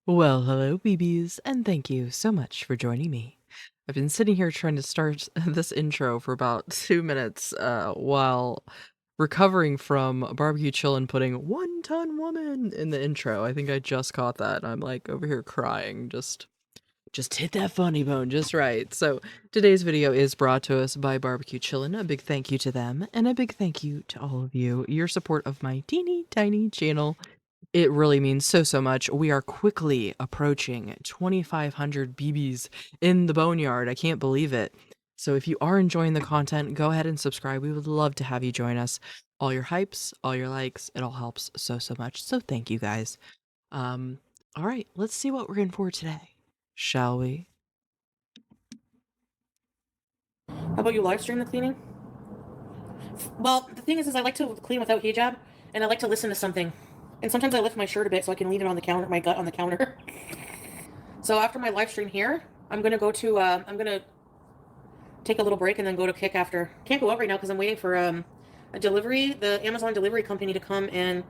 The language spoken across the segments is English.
Well, hello, BBs, and thank you so much for joining me. I've been sitting here trying to start this intro for about 2 minutes while recovering from barbecue chillin putting 1-ton woman in the intro. I think I just caught that. I'm like over here crying. Just hit that funny bone just right. So today's video is brought to us by Barbecue Chillin. A big thank you to them, and a big thank you to all of you. Your support of my teeny tiny channel, it really means so much. We are quickly approaching 2,500 BBs in the boneyard. I can't believe it. So if you are enjoying the content, go ahead and subscribe. We would love to have you join us. All your hypes, all your likes, it all helps so much. So thank you guys. Um, all right, let's see what we're in for today, shall we? How about you live stream the cleaning? Well, the thing is I like to clean without hijab, and I like to listen to something. And sometimes I lift my shirt a bit so I can leave it on the counter, my gut on the counter. So after my live stream here, I'm gonna go to, I'm gonna take a little break and then go to Kick after. Can't go out right now because I'm waiting for a delivery, the Amazon delivery company to come and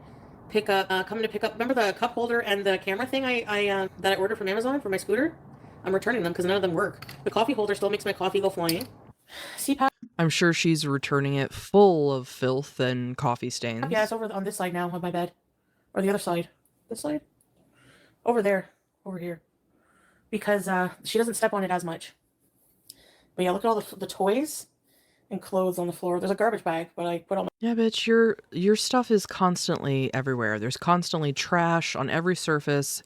pick up, remember the cup holder and the camera thing that I ordered from Amazon for my scooter? I'm returning them because none of them work. The coffee holder still makes my coffee go flying. CPAP. I'm sure she's returning it full of filth and coffee stains. Yeah, it's over on this side now of my bed. Or the other side. This side? Over there. Over here. Because she doesn't step on it as much. But yeah, look at all the toys and clothes on the floor. There's a garbage bag, but I put all my... Yeah, bitch, your stuff is constantly everywhere. There's constantly trash on every surface,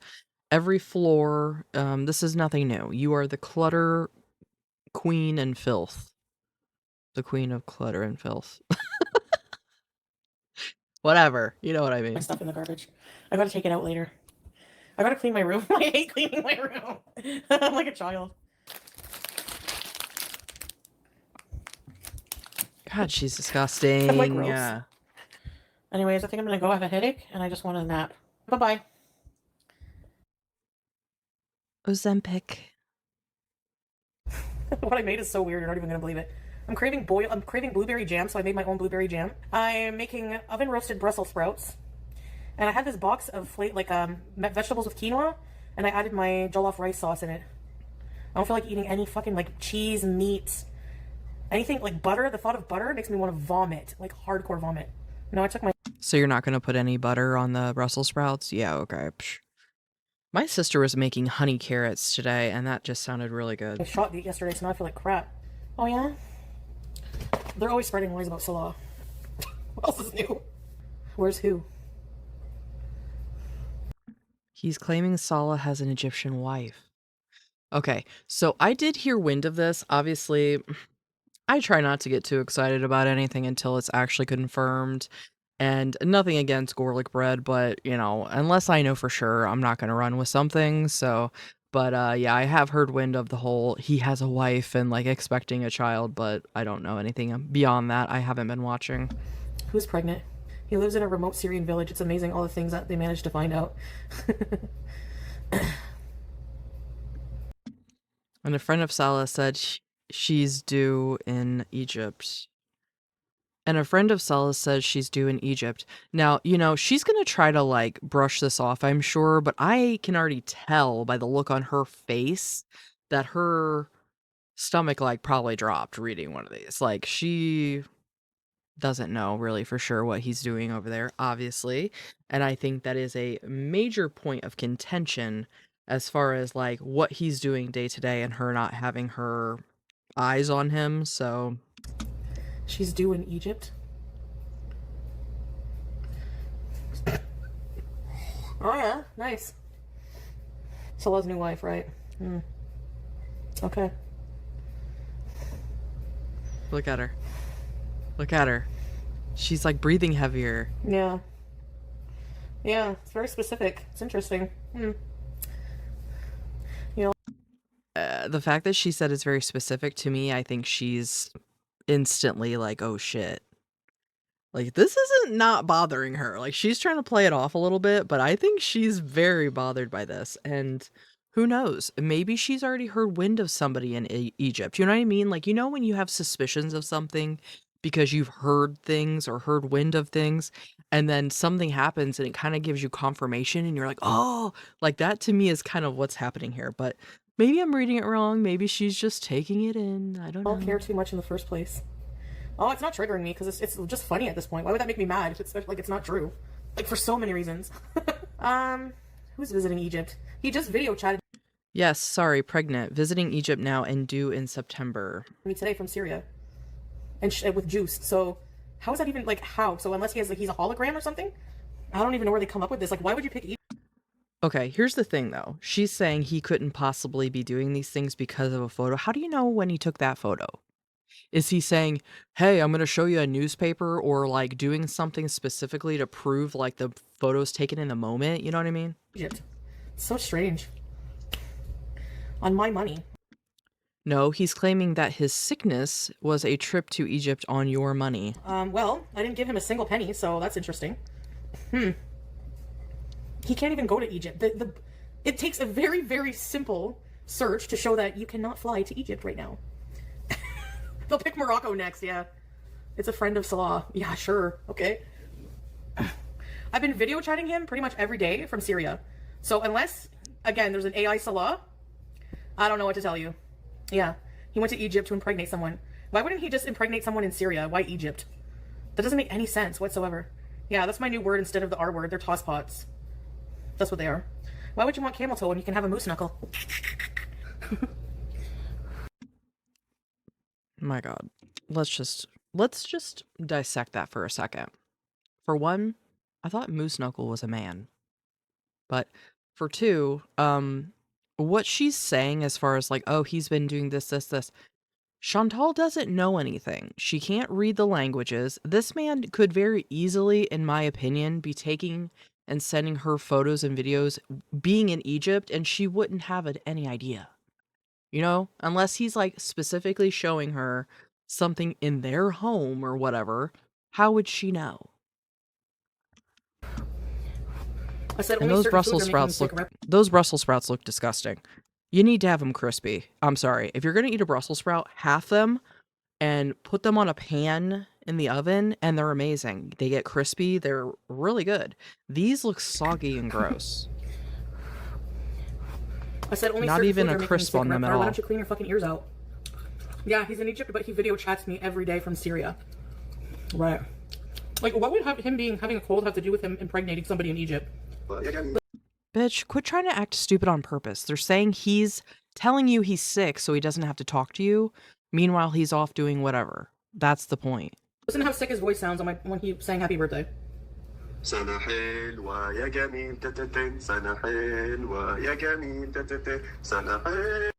every floor. This is nothing new. You are the clutter queen and filth. The queen of clutter and filth. Whatever. You know what I mean. My stuff in the garbage. I gotta take it out later. I gotta clean my room. I hate cleaning my room. I'm like a child. God, she's disgusting. I'm like gross. Yeah. Anyways, I think I'm gonna go have a headache and I just want a nap. Bye-bye. Ozempic. What I made is so weird, you're not even gonna believe it. I'm craving blueberry jam, so I made my own blueberry jam. I'm making oven roasted Brussels sprouts. And I had this box of vegetables with quinoa, and I added my jollof rice sauce in it. I don't feel like eating any fucking like cheese, meat, anything like butter. The thought of butter makes me want to vomit, like hardcore vomit. No, I took my... So you're not gonna put any butter on the Brussels sprouts? Yeah, okay. Psh. My sister was making honey carrots today, and that just sounded really good. I shot meat yesterday, so now I feel like crap. Oh yeah? They're always spreading lies about Salah. What else is new? Where's who? He's claiming Salah has an Egyptian wife. Okay, so I did hear wind of this. Obviously, I try not to get too excited about anything until it's actually confirmed. And nothing against garlic bread, but, you know, unless I know for sure, I'm not going to run with something. So, but yeah, I have heard wind of the whole he has a wife and like expecting a child, but I don't know anything beyond that. I haven't been watching. Who's pregnant? He lives in a remote Syrian village. It's amazing all the things that they managed to find out. And a friend of Salah said she's due in Egypt. And a friend of Salah says she's due in Egypt. Now, you know, she's going to try to, like, brush this off, I'm sure, but I can already tell by the look on her face that her stomach, like, probably dropped reading one of these. Like, she doesn't know really for sure what he's doing over there, obviously. And I think that is a major point of contention as far as, like, what he's doing day to day and her not having her eyes on him, so... She's due in Egypt. Oh yeah, nice. Salah's new wife, right? Okay. Look at her. Look at her. She's like breathing heavier. Yeah. Yeah, it's very specific. It's interesting. You know. The fact that she said it's very specific to me, I think she's instantly like, oh shit. Like, this isn't not bothering her. Like, she's trying to play it off a little bit, but I think she's very bothered by this. And who knows? Maybe she's already heard wind of somebody in Egypt. You know what I mean? Like, you know when you have suspicions of something because you've heard things or heard wind of things, and then something happens and it kind of gives you confirmation and you're like, "Oh," like that to me is kind of what's happening here, but maybe I'm reading it wrong. Maybe she's just taking it in. I don't I don't know. care too much in the first place. Oh, it's not triggering me because it's just funny at this point. Why would that make me mad if it's like it's not true? Like for so many reasons. Who's visiting Egypt? He just video chatted Yes, sorry, pregnant, visiting Egypt now and due in September. me today from Syria, and with juice. So how is that even like how? So unless he has like he's a hologram or something, I don't even know where they come up with this. Like why would you pick Egypt? Okay, here's the thing though. She's saying he couldn't possibly be doing these things because of a photo. How do you know when he took that photo? Is he saying, "Hey, I'm going to show you a newspaper," or like doing something specifically to prove like the photos taken in the moment? You know what I mean? Egypt. It's so strange. On my money. No, he's claiming that his sickness was a trip to Egypt on your money. Well, I didn't give him a single penny, so that's interesting. He can't even go to Egypt. It takes a very, very simple search to show that you cannot fly to Egypt right now. They'll pick Morocco next, yeah. It's a friend of Salah. Yeah, sure. Okay. I've been video chatting him pretty much every day from Syria. So unless, again, there's an AI Salah, I don't know what to tell you. Yeah. He went to Egypt to impregnate someone. Why wouldn't he just impregnate someone in Syria? Why Egypt? That doesn't make any sense whatsoever. Yeah, that's my new word instead of the R word. They're tosspots. That's what they are. Why would you want camel toe when you can have a moose knuckle? My God. Let's just dissect that for a second. For one, I thought Moose Knuckle was a man. But for two, what she's saying as far as like, oh, he's been doing this, Chantal doesn't know anything. She can't read the languages. This man could very easily, in my opinion, be taking and sending her photos and videos being in Egypt, and she wouldn't have any idea. You know? Unless he's like specifically showing her something in their home or whatever, how would she know? I said And only those certain foods Brussels are making him sprouts sick. look those Brussels sprouts look disgusting. You need to have them crispy. I'm sorry. If you're going to eat a Brussels sprout, half them and put them on a pan in the oven and they're amazing. They get crispy, they're really good. These look soggy and gross. I said only Not certain even foods a are making him crisp sick. on them at Why all. don't you clean your fucking ears out? Yeah, he's in Egypt, but he video chats me every day from Syria. Right. Like, what would having a cold have to do with him impregnating somebody in Egypt? Bitch, quit trying to act stupid on purpose. They're saying he's telling you he's sick so he doesn't have to talk to you. Meanwhile, he's off doing whatever. That's the point. Listen to how sick his voice sounds when he sang happy birthday. سنة حلوة يا جميل تتتن سنة حلوة يا جميل تتتن سنة حلوة.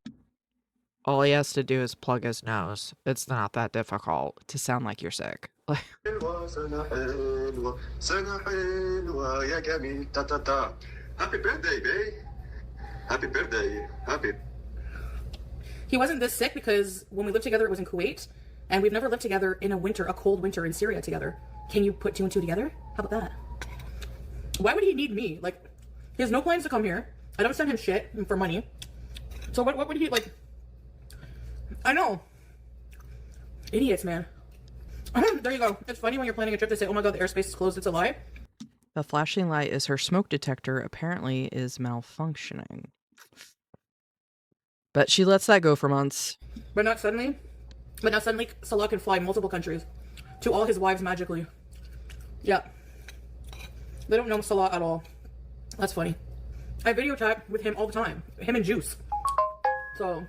All he has to do is plug his nose. It's not that difficult to sound like you're sick. سنة حلوة سنة حلوة يا جميل تتتا. Happy birthday, babe. Happy birthday. Happy. He wasn't this sick because when we lived together, it was in Kuwait, and we've never lived together in a cold winter in Syria together. Can you put two and two together? How about that? Why would he need me? Like, he has no plans to come here. I don't send him shit for money. So what would he, like... I know. Idiots, man. There you go. It's funny when you're planning a trip to say, oh my god, the airspace is closed, it's a lie. The flashing light is her smoke detector apparently is malfunctioning. But she lets that go for months. But now suddenly, Salah can fly multiple countries to all his wives magically. Yeah. They don't know Salah at all. That's funny. I video chat with him all the time. Him and Juice. So...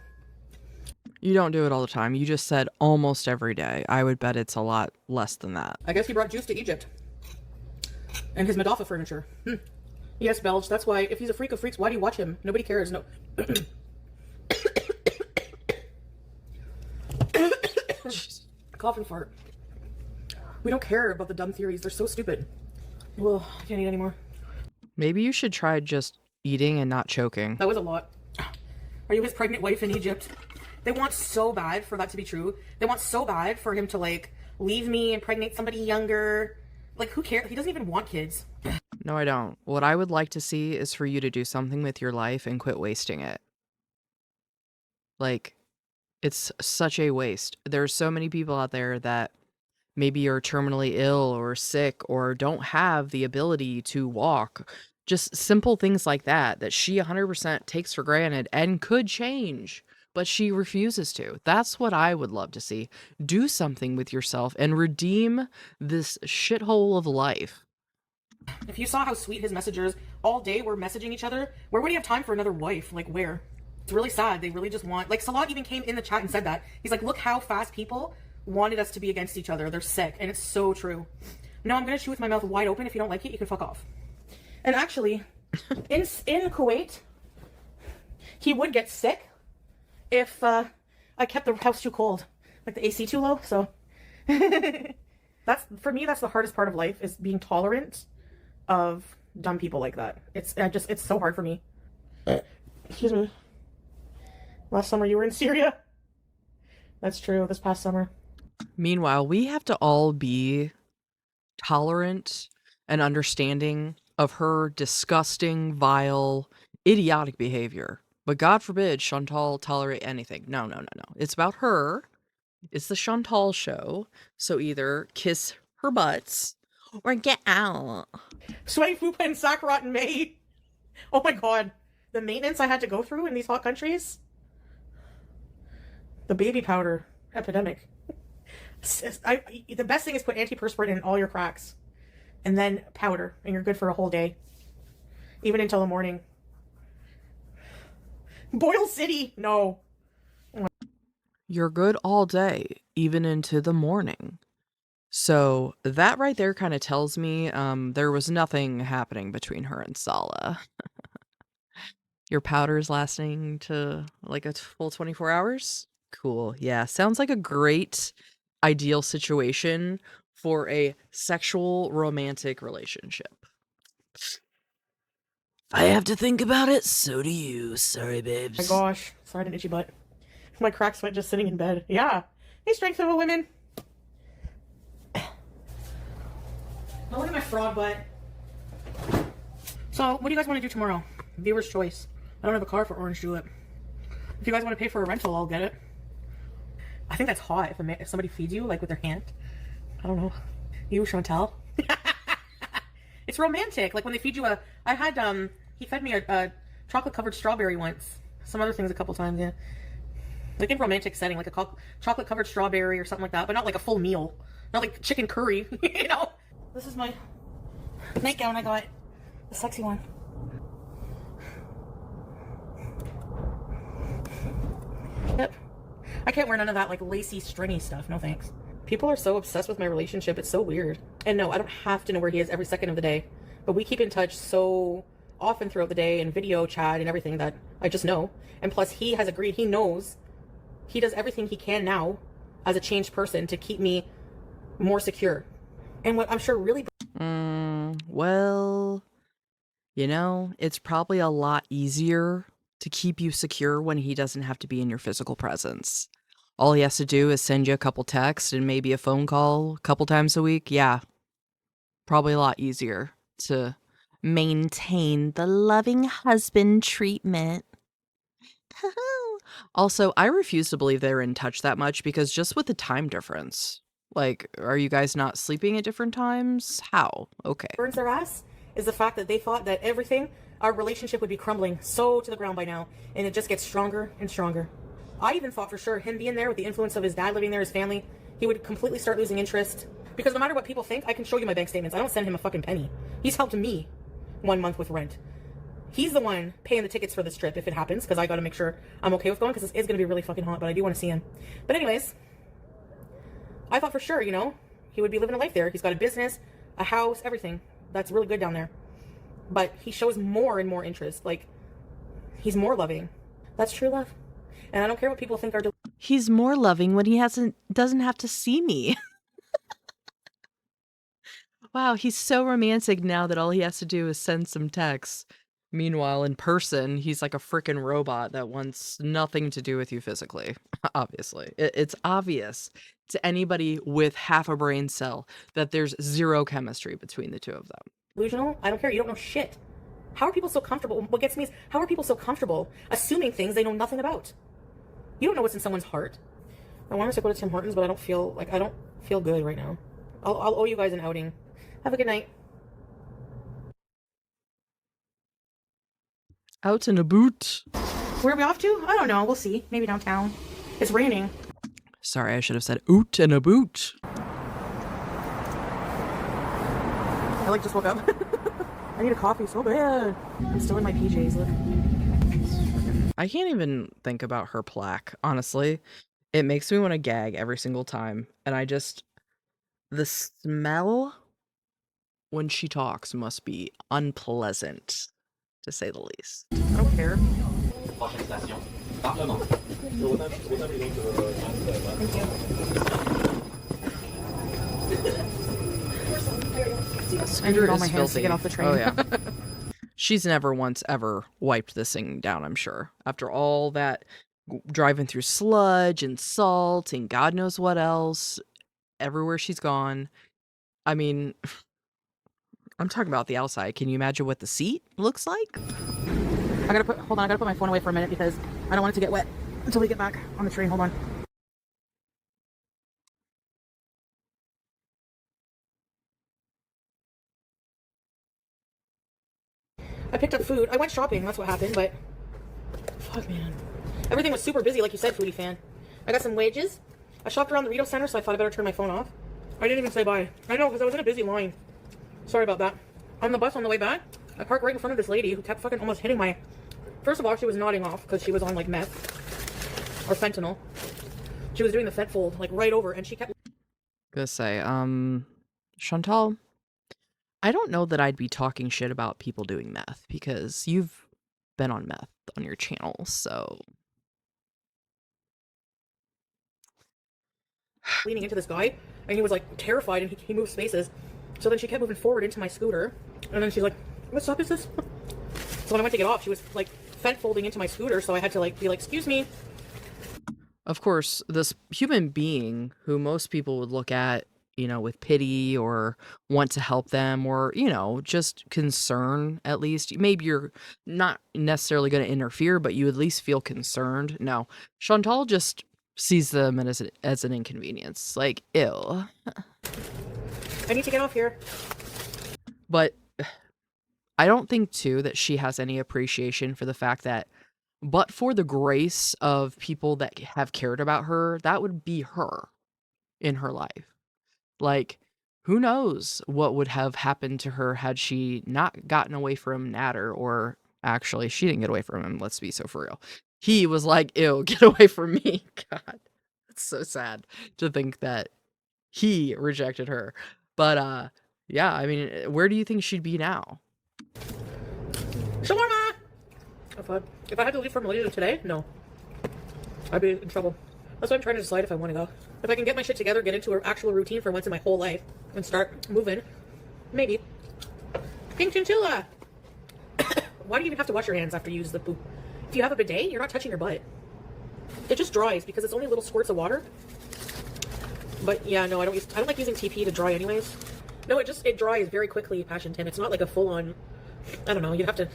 You don't do it all the time. You just said almost every day. I would bet it's a lot less than that. I guess he brought Juice to Egypt. And his Madafa furniture. Yes, Belge. That's why, if he's a freak of freaks, why do you watch him? Nobody cares. No. Cough and fart. We don't care about the dumb theories. They're so stupid. Well, I can't eat anymore. Maybe you should try just eating and not choking. That was a lot. Are you his pregnant wife in Egypt? They want so bad for that to be true. They want so bad for him to, like, leave me, impregnate somebody younger. Like, who cares? He doesn't even want kids. No, I don't. What I would like to see is for you to do something with your life and quit wasting it. Like, it's such a waste. There's so many people out there that maybe you're terminally ill or sick or don't have the ability to walk. Just simple things like that, that she 100% takes for granted and could change, but she refuses to. That's what I would love to see. Do something with yourself and redeem this shithole of life. If you saw how sweet his messengers all day were messaging each other, where would he have time for another wife? Like, where? It's really sad. They really just want... Like, Salah even came in the chat and said that. He's like, look how fast people wanted us to be against each other. They're sick. And it's so true. No, I'm going to chew with my mouth wide open. If you don't like it, you can fuck off. And actually, in Kuwait, he would get sick if I kept the house too cold. Like, the AC too low, so... For me, that's the hardest part of life, is being tolerant of dumb people like that. It's so hard for me. Excuse me. Last summer you were in Syria. That's true, this past summer. Meanwhile, we have to all be tolerant and understanding of her disgusting, vile, idiotic behavior. But God forbid Chantal tolerate anything. No. It's about her. It's the Chantal show. So either kiss her butts or get out. Sweaty fupa and Sakarat in May. Oh my god. The maintenance I had to go through in these hot countries. The baby powder epidemic. The best thing is put antiperspirant in all your cracks. And then powder. And you're good for a whole day. Even until the morning. Boyle City! No. You're good all day, even into the morning. So that right there kind of tells me there was nothing happening between her and Salah. Your powder's lasting to like a full 24 hours? Cool. Yeah, sounds like a great ideal situation for a sexual romantic relationship. I have to think about it, so do you. Sorry, babes. Oh my gosh. Sorry, I had an itchy butt. My crack sweat just sitting in bed. Yeah. Hey, strength of a women. Now look at my frog butt. So, what do you guys want to do tomorrow? Viewer's choice. I don't have a car for orange julep. If you guys want to pay for a rental, I'll get it. I think that's hot if somebody feeds you, like, with their hand. I don't know. You, Chantal? It's romantic. Like, when they feed you I had, he fed me a chocolate-covered strawberry once. Some other things a couple times, yeah. Like in romantic setting, like a chocolate-covered strawberry or something like that, but not like a full meal. Not like chicken curry, you know? This is my nightgown I got. The sexy one. Yep. I can't wear none of that like lacy, stringy stuff. No thanks. People are so obsessed with my relationship. It's so weird. And no, I don't have to know where he is every second of the day. But we keep in touch so often throughout the day and video chat and everything that I just know. And plus he has agreed, he knows he does everything he can now as a changed person to keep me more secure. And what I'm sure really... Well, you know, it's probably a lot easier to keep you secure when he doesn't have to be in your physical presence. All he has to do is send you a couple texts and maybe a phone call a couple times a week. Yeah, probably a lot easier to maintain the loving husband treatment. Also, I refuse to believe they're in touch that much because just with the time difference. Like, are you guys not sleeping at different times? How? Okay. burns their ass is the fact that they thought that everything, our relationship would be crumbling so to the ground by now, and it just gets stronger and stronger. I even thought for sure him being there with the influence of his dad living there, his family, he would completely start losing interest. Because no matter what people think, I can show you my bank statements. I don't send him a fucking penny. He's helped me 1 month with rent. He's the one paying the tickets for this trip if it happens, because I got to make sure I'm okay with going, because it's going to be really fucking hot, but I do want to see him. But anyways, I thought for sure, you know, he would be living a life there. He's got a business, a house, everything. That's really good down there. But he shows more and more interest. Like, he's more loving. That's true love. And I don't care what people think are... He's more loving when he doesn't have to see me. Wow, he's so romantic now that all he has to do is send some texts. Meanwhile, in person, he's like a freaking robot that wants nothing to do with you physically. Obviously. It's obvious to anybody with half a brain cell that there's zero chemistry between the two of them. Delusional? I don't care. You don't know shit. How are people so comfortable? What gets me is, how are people so comfortable assuming things they know nothing about? You don't know what's in someone's heart. I want us to go to Tim Hortons, but I don't feel good right now. I'll owe you guys an outing. Have a good night. Out in a boot. Where are we off to? I don't know. We'll see. Maybe downtown. It's raining. Sorry, I should have said oot in a boot. I like just woke up. I need a coffee so bad. I'm still in my PJs. Look. I can't even think about her plaque, honestly. It makes me want to gag every single time. And the smell when she talks must be unpleasant, to say the least. I don't care. I need all my hands to get off the train. Oh, yeah. She's never once ever wiped this thing down, I'm sure. After all that driving through sludge and salt and God knows what else, everywhere she's gone. I mean, I'm talking about the outside. Can you imagine what the seat looks like? Hold on, I gotta put my phone away for a minute because I don't want it to get wet until we get back on the train. Hold on. I picked up food. I went shopping, that's what happened, but fuck, man. Everything was super busy, like you said, foodie fan. I got some wages. I shopped around the Rito Center, so I thought I better turn my phone off. I didn't even say bye. I know, because I was in a busy line. Sorry about that. On the bus on the way back, I parked right in front of this lady who kept fucking almost hitting my... First of all, she was nodding off because she was on, like, meth. Or fentanyl. She was doing the fent fold, like, right over, and she kept... Gonna say, Chantal, I don't know that I'd be talking shit about people doing meth because you've been on meth on your channel, so... leaning into this guy, and he was, like, terrified, and he moved spaces. So then she kept moving forward into my scooter, and then she's like, what stop is this? So when I went to get off, she was, like, fent folding into my scooter, so I had to, like, be like, excuse me. Of course, this human being who most people would look at, you know, with pity or want to help them or, you know, just concern at least. Maybe you're not necessarily going to interfere, but you at least feel concerned. No, Chantal just sees them as an inconvenience. Like, ew. I need to get off here. But I don't think, too, that she has any appreciation for the fact that but for the grace of people that have cared about her, that would be her in her life. Like, who knows what would have happened to her had she not gotten away from Natter, or actually, she didn't get away from him, let's be so for real. He was like, ew, get away from me. God, it's so sad to think that he rejected her. But, yeah, I mean, where do you think she'd be now? Shawarma! If I had to leave for Malaysia today, no. I'd be in trouble. That's why I'm trying to decide if I want to go. If I can get my shit together, get into an actual routine for once in my whole life, and start moving, maybe. Pink chinchilla! Why do you even have to wash your hands after you use the poop? If you have a bidet, you're not touching your butt. It just dries because it's only little squirts of water. But yeah, no, I don't like using TP to dry anyways. No, it dries very quickly, Passion 10. It's not like a full-on, I don't know, you have to...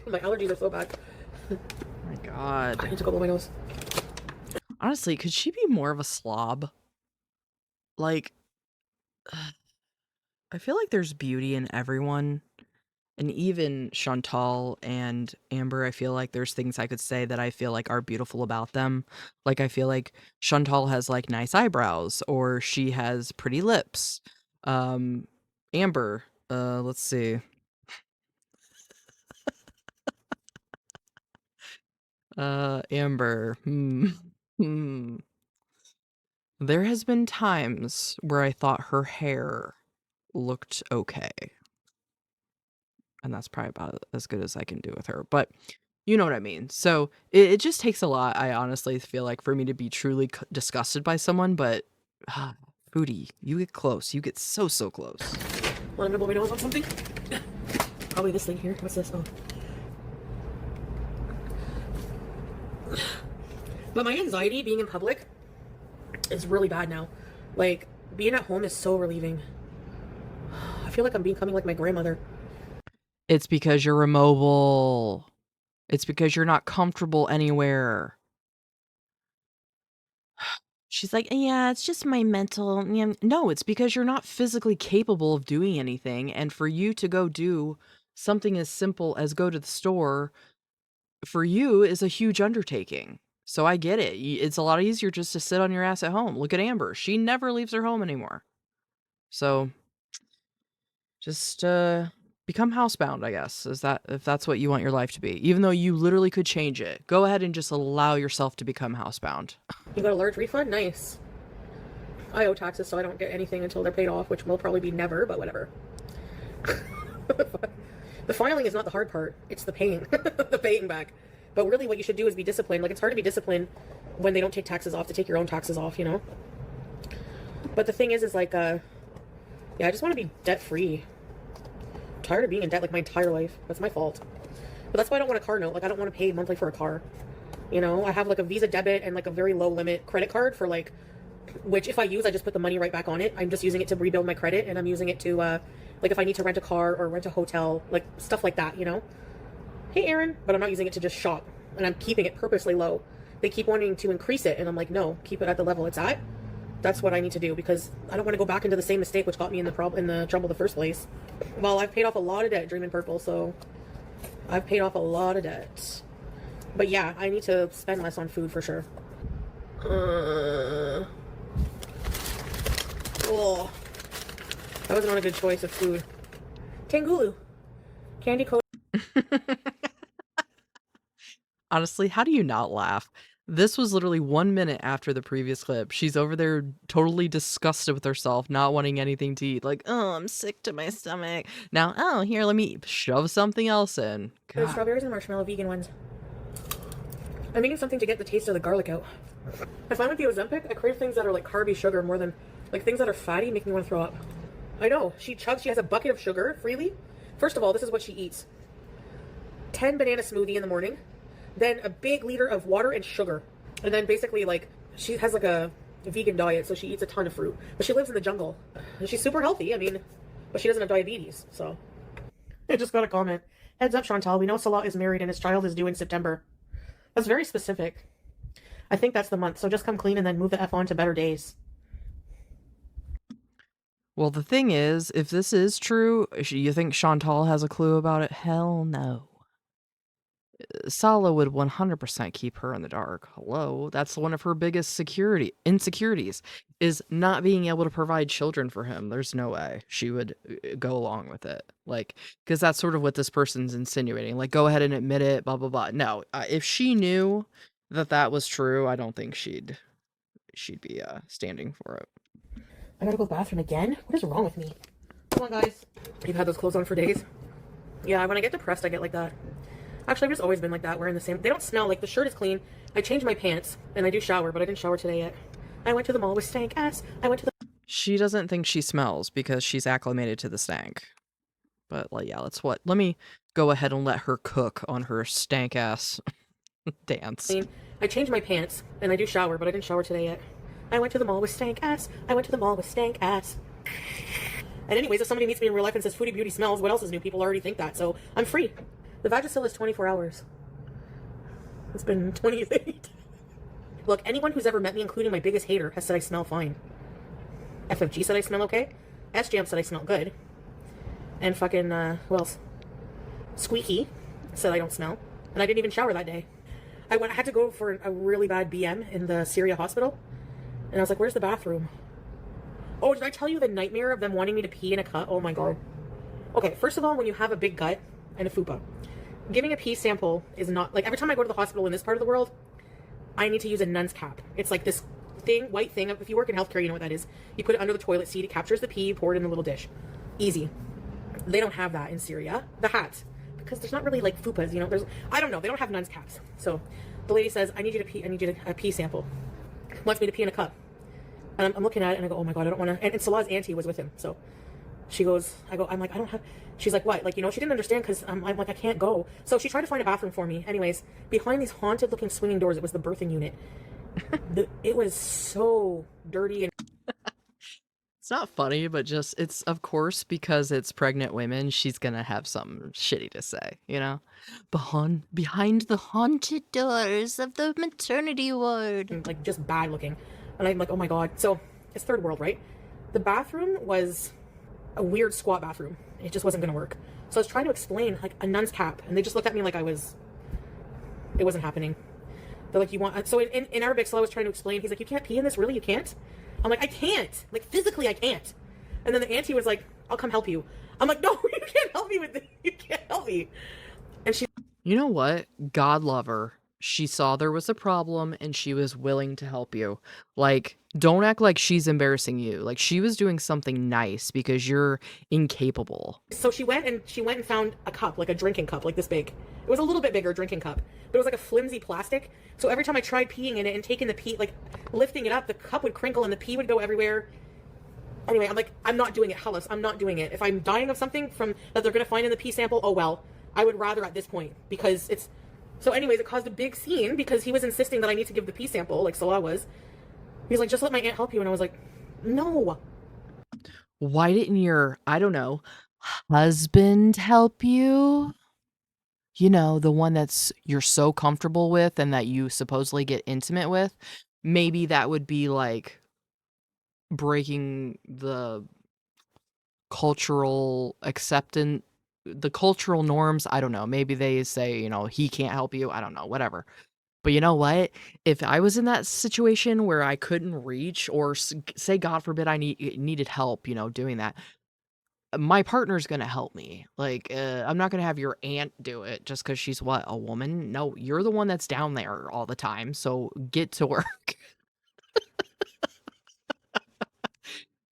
My allergies are so bad. Oh my God. I need to go blow my nose. Honestly, could she be more of a slob? Like, I feel like there's beauty in everyone. And even Chantal and Amber, I feel like there's things I could say that I feel like are beautiful about them. Like, I feel like Chantal has, like, nice eyebrows, or she has pretty lips. Amber, let's see. Amber, There has been times where I thought her hair looked okay. And that's probably about as good as I can do with her. But you know what I mean. So it just takes a lot, I honestly feel like, for me to be truly disgusted by someone. But Foodie, you get close. You get so close. Want to blow my nose on something? Probably this thing here. What's this? Oh. But my anxiety being in public is really bad now. Like, being at home is so relieving. I feel like I'm becoming like my grandmother. It's because you're immobile. It's because you're not comfortable anywhere. She's like, "Yeah, it's just my mental." Yeah. No, it's because you're not physically capable of doing anything, and for you to go do something as simple as go to the store, for you is a huge undertaking. So I get it. It's a lot easier just to sit on your ass at home. Look at Amber. She never leaves her home anymore. So just become housebound, I guess. Is that if that's what you want your life to be? Even though you literally could change it. Go ahead and just allow yourself to become housebound. You got a large refund? Nice. I owe taxes, so I don't get anything until they're paid off, which will probably be never, but whatever. The filing is not the hard part. It's the paying. The paying back. But really what you should do is be disciplined. Like, it's hard to be disciplined when they don't take taxes off, to take your own taxes off, you know? But the thing is like, yeah, I just want to be debt-free. I'm tired of being in debt, like, my entire life. That's my fault. But that's why I don't want a car note. Like, I don't want to pay monthly for a car. You know, I have, like, a Visa debit and, like, a very low limit credit card for, like, which if I use, I just put the money right back on it. I'm just using it to rebuild my credit, and I'm using it to, like, if I need to rent a car or rent a hotel, like, stuff like that, you know? Hey, Aaron. But I'm not using it to just shop, and I'm keeping it purposely low. They keep wanting to increase it, and I'm like, no, keep it at the level it's at. That's what I need to do, because I don't want to go back into the same mistake which got me in the trouble in the first place. Well, I've paid off a lot of debt, Dreaming Purple, so I've paid off a lot of debt. But yeah, I need to spend less on food for sure. Oh, that was not a good choice of food. Tangulu. Candy coat. Honestly, how do you not laugh? This was literally 1 minute after the previous clip. She's over there totally disgusted with herself, not wanting anything to eat. Like, oh, I'm sick to my stomach. Now, oh, here, let me shove something else in. There's strawberries and marshmallow vegan ones. I'm eating something to get the taste of the garlic out. I find with the Ozempic, I crave things that are like carby sugar more than, like, things that are fatty make me want to throw up. I know. She has a bucket of sugar freely. First of all, this is what she eats. 10 banana smoothie in the morning. Then a big liter of water and sugar. And then basically, like, she has like a vegan diet, so she eats a ton of fruit. But she lives in the jungle. And she's super healthy, I mean, but she doesn't have diabetes, so. I just got a comment. Heads up, Chantal, we know Salah is married and his child is due in September. That's very specific. I think that's the month, so just come clean and then move the F on to better days. Well, the thing is, if this is true, you think Chantal has a clue about it? Hell no. Salah would 100% keep her in the dark. Hello, that's one of her biggest insecurities, is not being able to provide children for him. There's no way she would go along with it. Like, because that's sort of what this person's insinuating. Like, go ahead and admit it, blah, blah, blah. No, if she knew that that was true, I don't think she'd be standing for it. I gotta go to the bathroom again? What is wrong with me? Come on, guys. You've had those clothes on for days? Yeah, when I get depressed, I get like that. Actually, I've just always been like that, wearing the same. They don't smell. Like, the shirt is clean. I changed my pants, and I do shower, but I didn't shower today yet. I went to the mall with stank ass. She doesn't think she smells because she's acclimated to the stank. But, like, yeah, let me go ahead and let her cook on her stank ass dance. I changed my pants, and I do shower, but I didn't shower today yet. I went to the mall with stank ass. I went to the mall with stank ass. And anyways, if somebody meets me in real life and says Foodie Beauty smells, what else is new? People already think that, so I'm free. The Vagisil is 24 hours. It's been 28. Look, anyone who's ever met me, including my biggest hater, has said I smell fine. FFG said I smell okay. S-Jam said I smell good. And fucking, who else? Squeaky said I don't smell. And I didn't even shower that day. I had to go for a really bad BM in the Syria hospital. And I was like, where's the bathroom? Oh, did I tell you the nightmare of them wanting me to pee in a cut? Oh my god. Okay, first of all, when you have a big gut and a fupa, giving a pee sample is not, like, every time I go to the hospital in this part of the world, I need to use a nun's cap. It's like this thing, white thing. If you work in healthcare, you know what that is. You put it under the toilet seat, it captures the pee, you pour it in a little dish. Easy. They don't have that in Syria. The hats. Because there's not really, like, fupas, you know. I don't know. They don't have nun's caps. So the lady says, I need you to pee. I need you to a pee sample. Wants me to pee in a cup. And I'm looking at it and I go, oh my god, I don't want to. And Salah's auntie was with him. So she goes, I'm like, I don't have. She's like, what? Like, you know, she didn't understand because I'm like, I can't go. So she tried to find a bathroom for me. Anyways, behind these haunted looking swinging doors, it was the birthing unit. It was so dirty and. It's not funny, but just, it's, of course, because it's pregnant women, she's gonna have something shitty to say, you know? Behind the haunted doors of the maternity ward. Like, just bad looking. And I'm like, oh my God. So it's third world, right? The bathroom was a weird squat bathroom. It just wasn't going to work. So I was trying to explain like a nun's cap, and they just looked at me like it wasn't happening. They're like, you want, so in Arabic, Salah was trying to explain, he's like, you can't pee in this, really? You can't? I'm like, I can't. Like, physically, I can't. And then the auntie was like, I'll come help you. I'm like, no, you can't help me with this. You can't help me. And she... You know what? God love her. She saw there was a problem and she was willing to help you. Like, don't act like she's embarrassing you. Like, she was doing something nice because you're incapable. So she went and found a cup, like a drinking cup, like this big. It was a little bit bigger drinking cup, but it was like a flimsy plastic. So every time I tried peeing in it and taking the pee, like lifting it up, the cup would crinkle and the pee would go everywhere. Anyway, I'm like, I'm not doing it, Hellas. I'm not doing it. If I'm dying of something from that they're going to find in the pee sample, oh well. I would rather at this point, because it's... So anyways, it caused a big scene because he was insisting that I need to give the pee sample, like Salah was. He's like, just let my aunt help you. And I was like, no. Why didn't your, I don't know, husband help you? You know, the one that's you're so comfortable with and that you supposedly get intimate with. Maybe that would be like breaking the cultural acceptance, the cultural norms. I don't know. Maybe they say, you know, he can't help you. I don't know, whatever. But you know what? If I was in that situation where I couldn't reach, or say, God forbid, I needed help, you know, doing that, my partner's gonna help me. Like, I'm not gonna have your aunt do it just because she's what, a woman? No, you're the one that's down there all the time. So get to work.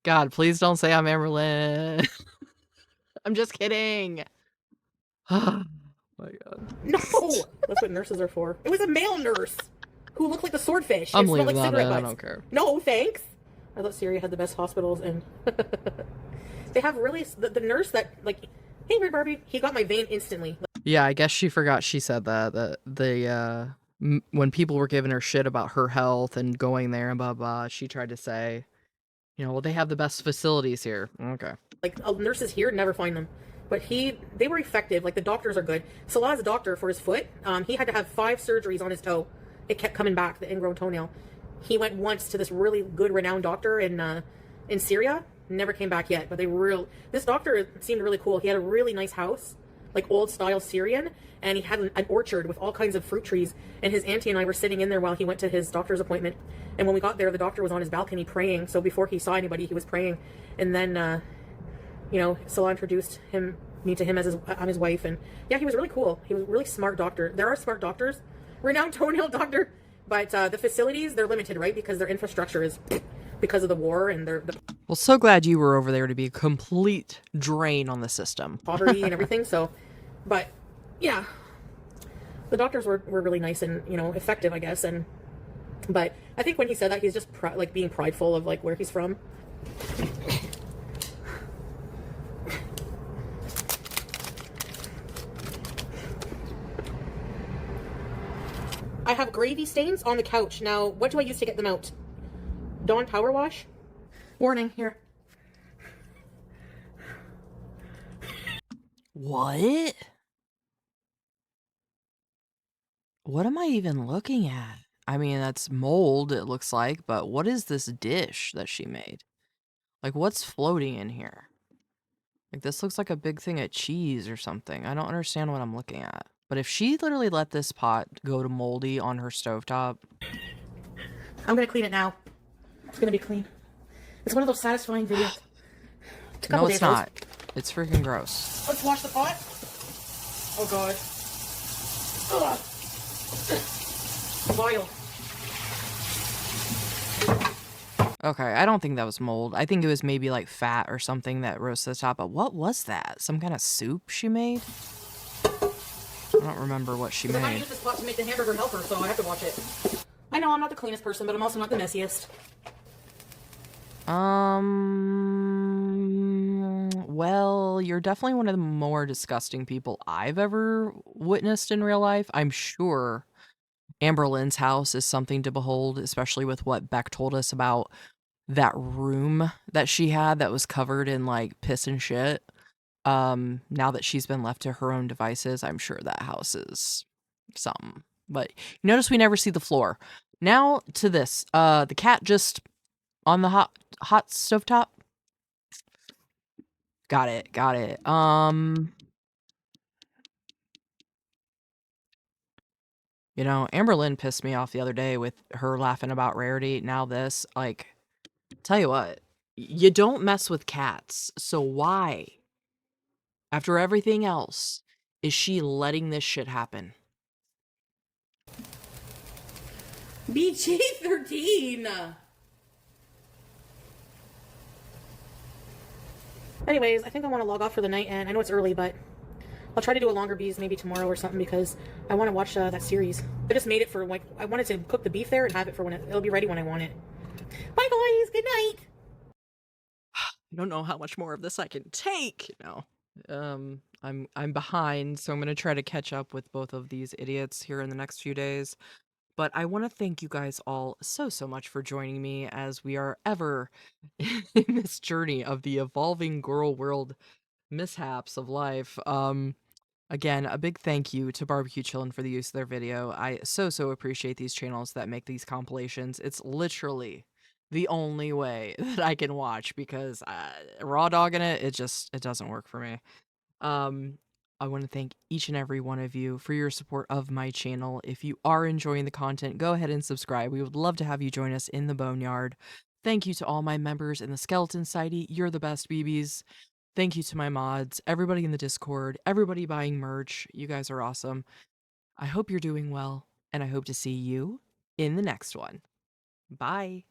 God, please don't say I'm Amberlynn. I'm just kidding. Oh my God. No! That's what nurses are for. It was a male nurse who looked like the swordfish. I'm It smelled leaving like that cigarette in. I butts. don't care. No, thanks. I thought Syria had the best hospitals, and they have really... The nurse that, like, hey, Red Barbie, he got my vein instantly. Yeah, I guess she forgot she said that when people were giving her shit about her health and going there and blah blah, she tried to say, you know, well, they have the best facilities here. Okay. Like, nurses here never find them. But they were effective. Like, the doctors are good. Salah's doctor for his foot, he had to have 5 surgeries on his toe. It kept coming back, the ingrown toenail. He went once to this really good, renowned doctor in Syria. Never came back yet. But this doctor seemed really cool. He had a really nice house, like old style Syrian, and he had an orchard with all kinds of fruit trees. And his auntie and I were sitting in there while he went to his doctor's appointment. And when we got there, the doctor was on his balcony praying. So before he saw anybody, he was praying. And then, you know, Salah introduced me to him as his wife. And yeah, he was really cool. He was a really smart doctor. There are smart doctors, renowned toenail doctor, but the facilities, they're limited, right? Because their infrastructure is because of the war and Well, so glad you were over there to be a complete drain on the system. Poverty and everything. So, but yeah, the doctors were really nice and, you know, effective, I guess. But I think when he said that, he's just like being prideful of like where he's from. I have gravy stains on the couch. Now, what do I use to get them out? Dawn Power Wash? Warning, here. What? What am I even looking at? I mean, that's mold, it looks like, but what is this dish that she made? Like, what's floating in here? Like, this looks like a big thing of cheese or something. I don't understand what I'm looking at. But if she literally let this pot go to moldy on her stovetop... I'm gonna clean it now. It's gonna be clean. It's one of those satisfying videos. No, it's not. It's freaking gross. Let's wash the pot. Oh god. Ugh. Vile. Okay, I don't think that was mold. I think it was maybe like fat or something that rose to the top. But what was that? Some kind of soup she made? I don't remember what she made. I use this pot to make the hamburger helper, so I have to watch it. I know I'm not the cleanest person, but I'm also not the messiest. Well, you're definitely one of the more disgusting people I've ever witnessed in real life. I'm sure Amber Lynn's house is something to behold, especially with what Beck told us about that room that she had that was covered in like piss and shit. Now that she's been left to her own devices, I'm sure that house is something. But you notice we never see the floor. Now to this. The cat just on the hot stovetop. Got it. You know, Amberlynn pissed me off the other day with her laughing about Rarity. Now this, like, tell you what, you don't mess with cats. So why, after everything else, is she letting this shit happen? BG13! Anyways, I think I want to log off for the night, and I know it's early, but I'll try to do a longer bees maybe tomorrow or something because I want to watch that series. I just made it for, like, I wanted to cook the beef there and have it for when it'll be ready when I want it. Bye, boys! Good night! I don't know how much more of this I can take. No. I'm behind, so I'm gonna try to catch up with both of these idiots here in the next few days. But I want to thank you guys all so much for joining me as we are ever in this journey of the evolving girl world mishaps of life. Again, a big thank you to Barbecue Chillin for the use of their video. I so appreciate these channels that make these compilations. It's literally the only way that I can watch because raw dogging it doesn't work for me. I want to thank each and every one of you for your support of my channel. If you are enjoying the content, go ahead and subscribe. We would love to have you join us in the Boneyard. Thank you to all my members in the Skeleton Society. You're the best, BBs. Thank you to my mods, everybody in the Discord, everybody buying merch. You guys are awesome. I hope you're doing well, and I hope to see you in the next one. Bye.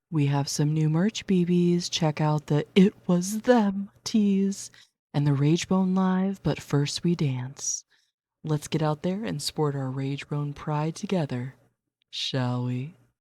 We have some new merch, BBs. Check out the It Was Them tees and the Ragebone Live, but first we dance. Let's get out there and sport our Ragebone pride together, shall we?